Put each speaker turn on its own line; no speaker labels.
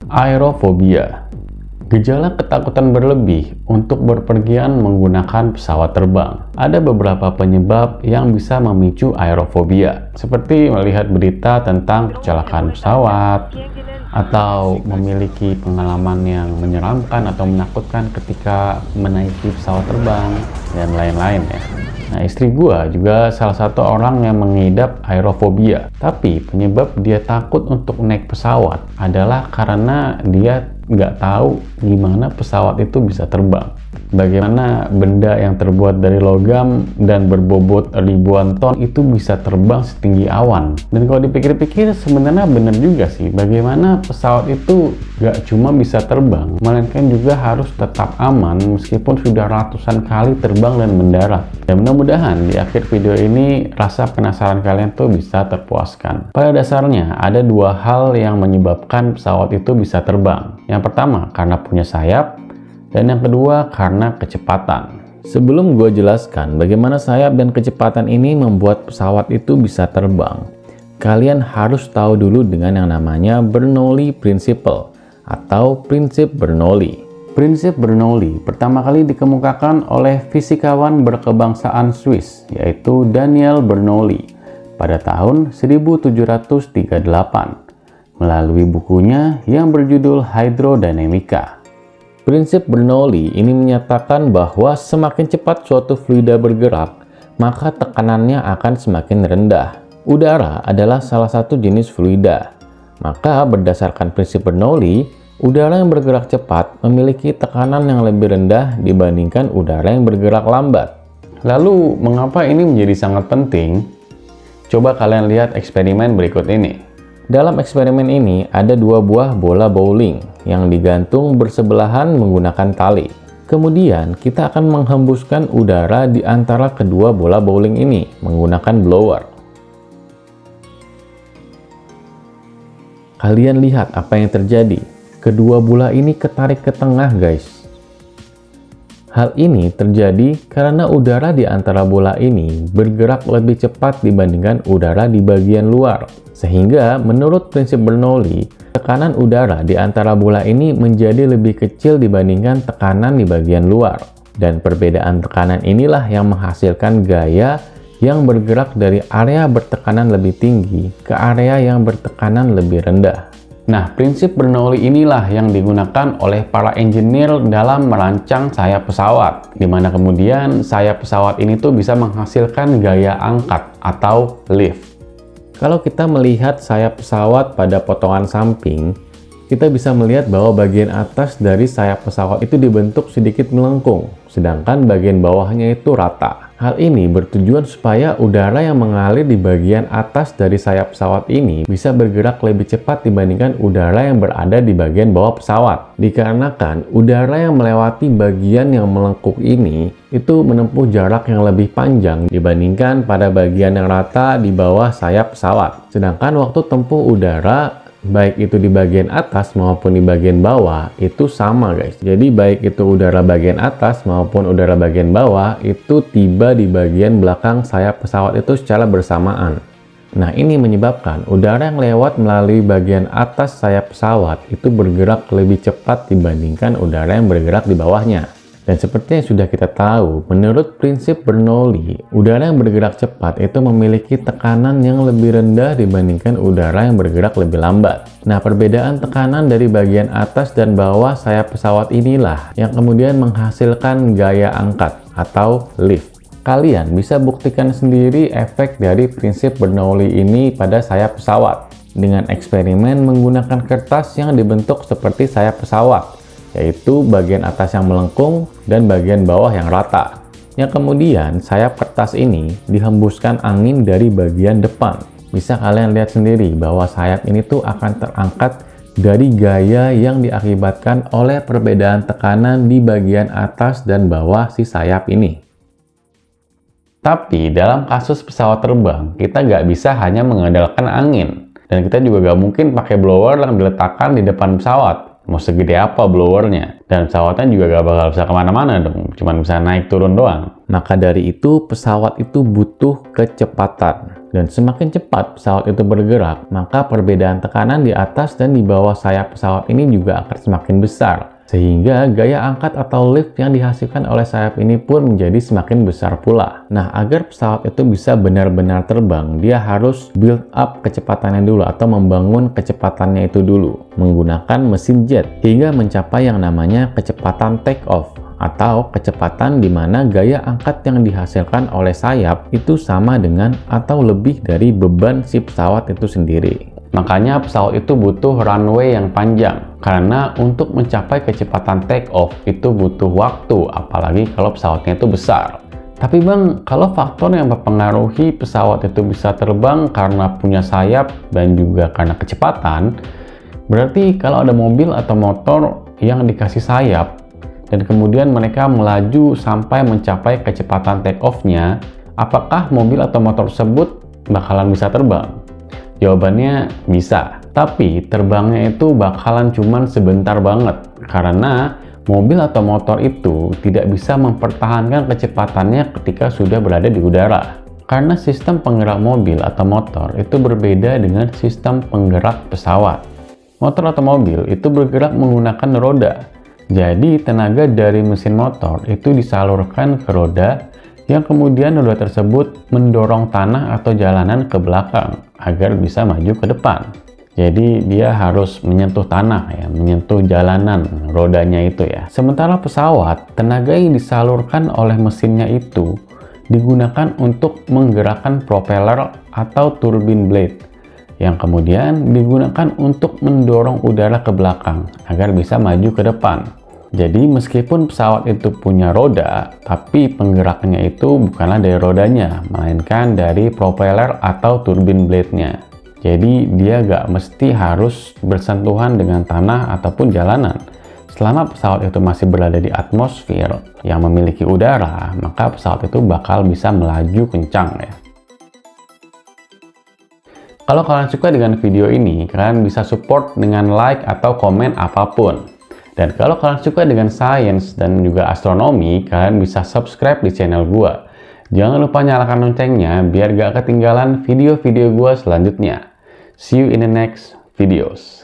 Aerofobia, gejala ketakutan berlebih untuk berpergian menggunakan pesawat terbang. Ada beberapa penyebab yang bisa memicu aerofobia, seperti melihat berita tentang kecelakaan pesawat, atau memiliki pengalaman yang menyeramkan atau menakutkan ketika menaiki pesawat terbang, dan lain-lain ya. Nah, istri gua juga salah satu orang yang mengidap aerofobia. Tapi penyebab dia takut untuk naik pesawat adalah karena dia nggak tahu gimana pesawat itu bisa terbang. Bagaimana benda yang terbuat dari logam dan berbobot ribuan ton itu bisa terbang setinggi awan. Dan kalau dipikir-pikir sebenarnya benar juga sih, bagaimana pesawat itu nggak cuma bisa terbang, melainkan juga harus tetap aman meskipun sudah ratusan kali terbang dan mendarat. Dan mudah-mudahan di akhir video ini rasa penasaran kalian tuh bisa terpuaskan. Pada dasarnya ada dua hal yang menyebabkan pesawat itu bisa terbang. Yang pertama karena punya sayap, dan yang kedua karena kecepatan. Sebelum gue jelaskan bagaimana sayap dan kecepatan ini membuat pesawat itu bisa terbang, kalian harus tahu dulu dengan yang namanya Bernoulli Principle atau prinsip Bernoulli. Prinsip Bernoulli pertama kali dikemukakan oleh fisikawan berkebangsaan Swiss, yaitu Daniel Bernoulli pada tahun 1738 melalui bukunya yang berjudul Hydrodynamica. Prinsip Bernoulli ini menyatakan bahwa semakin cepat suatu fluida bergerak, maka tekanannya akan semakin rendah. Udara adalah salah satu jenis fluida. Maka berdasarkan prinsip Bernoulli, udara yang bergerak cepat memiliki tekanan yang lebih rendah dibandingkan udara yang bergerak lambat. Lalu, mengapa ini menjadi sangat penting? Coba kalian lihat eksperimen berikut ini. Dalam eksperimen ini ada dua buah bola bowling yang digantung bersebelahan menggunakan tali. Kemudian kita akan menghembuskan udara di antara kedua bola bowling ini menggunakan blower. Kalian lihat apa yang terjadi. Kedua bola ini ketarik ke tengah, guys. Hal ini terjadi karena udara di antara bola ini bergerak lebih cepat dibandingkan udara di bagian luar. Sehingga menurut prinsip Bernoulli, tekanan udara di antara bola ini menjadi lebih kecil dibandingkan tekanan di bagian luar. Dan perbedaan tekanan inilah yang menghasilkan gaya yang bergerak dari area bertekanan lebih tinggi ke area yang bertekanan lebih rendah. Nah, prinsip Bernoulli inilah yang digunakan oleh para engineer dalam merancang sayap pesawat, di mana kemudian sayap pesawat ini tuh bisa menghasilkan gaya angkat atau lift. Kalau kita melihat sayap pesawat pada potongan samping, kita bisa melihat bahwa bagian atas dari sayap pesawat itu dibentuk sedikit melengkung, sedangkan bagian bawahnya itu rata. Hal ini bertujuan supaya udara yang mengalir di bagian atas dari sayap pesawat ini bisa bergerak lebih cepat dibandingkan udara yang berada di bagian bawah pesawat. Dikarenakan udara yang melewati bagian yang melengkung ini itu menempuh jarak yang lebih panjang dibandingkan pada bagian yang rata di bawah sayap pesawat. Sedangkan waktu tempuh udara baik itu di bagian atas maupun di bagian bawah itu sama, guys. Jadi baik itu udara bagian atas maupun udara bagian bawah itu tiba di bagian belakang sayap pesawat itu secara bersamaan. Nah, ini menyebabkan udara yang lewat melalui bagian atas sayap pesawat itu bergerak lebih cepat dibandingkan udara yang bergerak di bawahnya. Dan seperti yang sudah kita tahu, menurut prinsip Bernoulli, udara yang bergerak cepat itu memiliki tekanan yang lebih rendah dibandingkan udara yang bergerak lebih lambat. Nah, perbedaan tekanan dari bagian atas dan bawah sayap pesawat inilah yang kemudian menghasilkan gaya angkat atau lift. Kalian bisa buktikan sendiri efek dari prinsip Bernoulli ini pada sayap pesawat dengan eksperimen menggunakan kertas yang dibentuk seperti sayap pesawat, yaitu bagian atas yang melengkung dan bagian bawah yang rata. Yang kemudian sayap kertas ini dihembuskan angin dari bagian depan. Bisa kalian lihat sendiri bahwa sayap ini tuh akan terangkat dari gaya yang diakibatkan oleh perbedaan tekanan di bagian atas dan bawah si sayap ini. Tapi dalam kasus pesawat terbang, kita nggak bisa hanya mengandalkan angin. Dan kita juga nggak mungkin pakai blower yang diletakkan di depan pesawat. Mau segede apa blowernya? Dan pesawatnya juga gak bakal bisa kemana-mana dong, cuma bisa naik turun doang. Maka dari itu, pesawat itu butuh kecepatan. Dan semakin cepat pesawat itu bergerak, maka perbedaan tekanan di atas dan di bawah sayap pesawat ini juga akan semakin besar. Sehingga gaya angkat atau lift yang dihasilkan oleh sayap ini pun menjadi semakin besar pula. Nah, agar pesawat itu bisa benar-benar terbang, dia harus build up kecepatannya dulu atau membangun kecepatannya itu dulu menggunakan mesin jet hingga mencapai yang namanya kecepatan take off atau kecepatan di mana gaya angkat yang dihasilkan oleh sayap itu sama dengan atau lebih dari beban si pesawat itu sendiri. Makanya pesawat itu butuh runway yang panjang, karena untuk mencapai kecepatan take off itu butuh waktu, apalagi kalau pesawatnya itu besar. Tapi bang, kalau faktor yang mempengaruhi pesawat itu bisa terbang karena punya sayap dan juga karena kecepatan, berarti kalau ada mobil atau motor yang dikasih sayap, dan kemudian mereka melaju sampai mencapai kecepatan take off-nya, apakah mobil atau motor tersebut bakalan bisa terbang? Jawabannya bisa, tapi terbangnya itu bakalan cuman sebentar banget karena mobil atau motor itu tidak bisa mempertahankan kecepatannya ketika sudah berada di udara. Karena sistem penggerak mobil atau motor itu berbeda dengan sistem penggerak pesawat. Motor atau mobil itu bergerak menggunakan roda. Jadi tenaga dari mesin motor itu disalurkan ke roda yang kemudian roda tersebut mendorong tanah atau jalanan ke belakang agar bisa maju ke depan. Jadi dia harus menyentuh tanah ya, menyentuh jalanan rodanya itu ya. Sementara pesawat, tenaga yang disalurkan oleh mesinnya itu digunakan untuk menggerakkan propeller atau turbine blade yang kemudian digunakan untuk mendorong udara ke belakang agar bisa maju ke depan. Jadi meskipun pesawat itu punya roda, tapi penggeraknya itu bukanlah dari rodanya, melainkan dari propeller atau turbine blade-nya. Jadi dia gak mesti harus bersentuhan dengan tanah ataupun jalanan. Selama pesawat itu masih berada di atmosfer yang memiliki udara, maka pesawat itu bakal bisa melaju kencang ya. Kalau kalian suka dengan video ini, kalian bisa support dengan like atau komen apapun. Dan kalau kalian suka dengan sains dan juga astronomi, kalian bisa subscribe di channel gua. Jangan lupa nyalakan loncengnya biar gak ketinggalan video-video gua selanjutnya. See you in the next videos.